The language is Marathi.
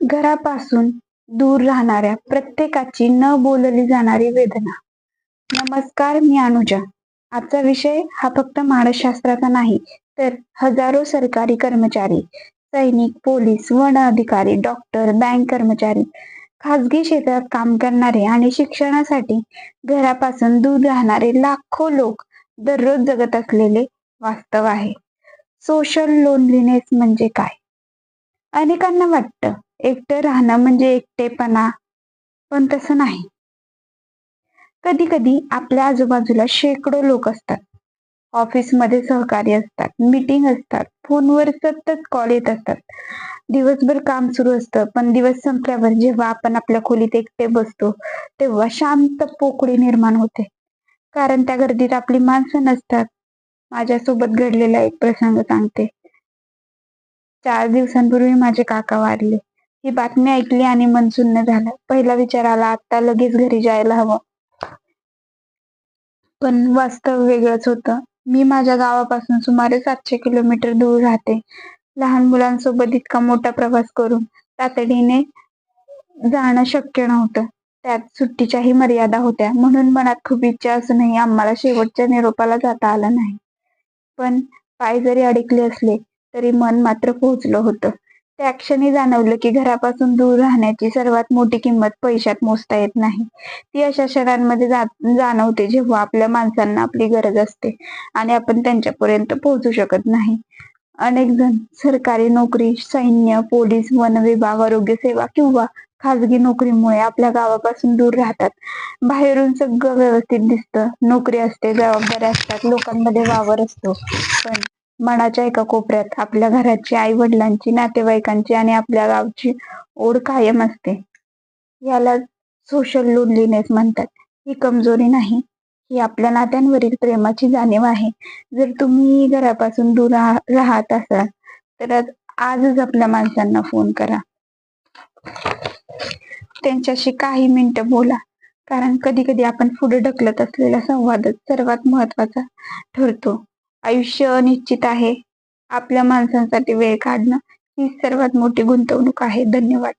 घरापासून दूर राहणाऱ्या प्रत्येकाची न बोलली जाणारी वेदना. नमस्कार, मी अनुजा. आजचा विषय हा फक्त मानसशास्त्राचा नाही, तर हजारो सरकारी कर्मचारी, सैनिक, पोलीस, वन अधिकारी, डॉक्टर, बँक कर्मचारी, खाजगी क्षेत्रात काम करणारे आणि शिक्षणासाठी घरापासून दूर राहणारे लाखो लोक दररोज जगत असलेले वास्तव आहे. सोशल लोनलीनेस म्हणजे काय? अनेकांना वाटतं एकटं राहणं म्हणजे एकटेपणा, पण तसं नाही. कधी कधी आपल्या आजूबाजूला शेकडो लोक असतात, ऑफिसमध्ये सहकारी असतात, मीटिंग असतात, फोनवर सतत कॉल येत असतात. दिवसभर काम सुरू असतं, पण दिवस संपल्यावर जेव्हा आपण आपल्या खोलीत एकटे बसतो, तेव्हा शांत पोकळी निर्माण होते. कारण त्या गर्दीत आपली माणसं नसतात. माझ्यासोबत घडलेला एक प्रसंग सांगते. 4 दिवसांपूर्वी माझे काका वारले. ही बातमी ऐकली आणि मन सुन्न झालं. पहिला विचार आला, आता लगेच घरी जायला हवं. पण वास्तव वेगळंच होतं. मी माझ्या गावापासून सुमारे 700 किलोमीटर दूर राहते. लहान मुलांसोबत इतका मोठा प्रवास करून तातडीने जाणं शक्य नव्हतं. त्यात सुट्टीच्याही मर्यादा होत्या. म्हणून मनात खूप इच्छा असूनही आम्हाला शेवटच्या निरोपाला जाता आलं नाही. पण पाय जरी अडकले असले, तरी मन मात्र पोहोचलं होतं. त्या क्षणी जाणवलं की घरापासून दूर राहण्याची सर्वात मोठी किंमत पैशात मोजता येत नाही. ती अशा क्षणांमध्ये जाणवते जेव्हा आपल्या माणसांना आपली गरज असते आणि आपण त्यांच्यापर्यंत पोहोचू शकत नाही. अनेक जण सरकारी नोकरी, सैन्य, पोलीस, वन विभाग, आरोग्य सेवा किंवा खाजगी नोकरीमुळे आपल्या गावापासून दूर राहतात. बाहेरून सगळं व्यवस्थित दिसतं, नोकरी असते, जबाबदाऱ्या असतात, लोकांमध्ये वावर असतो. पण मनाच्या एका कोपऱ्यात आपल्या घराची, आई वडिलांची, नातेवाईकांची आणि आपल्या गावची ओढ कायम असते. याला सोशल लोनलीनेस म्हणतात. ही कमजोरी नाही, ही आपल्या नात्यांवरील प्रेमाची जाणीव आहे. जर तुम्ही घरापासून दूर राहत असाल, तर आजच आपल्या माणसांना फोन करा. त्यांच्याशी काही मिनिटं बोला. कारण कधी कधी आपण पुढे ढकलत असलेला संवादच सर्वात महत्वाचा ठरतो. आयुष्य अनिश्चित आहे. आपल्या माणसांसाठी वेळ काढणं ही सर्वात मोठी गुंतवणूक आहे. धन्यवाद.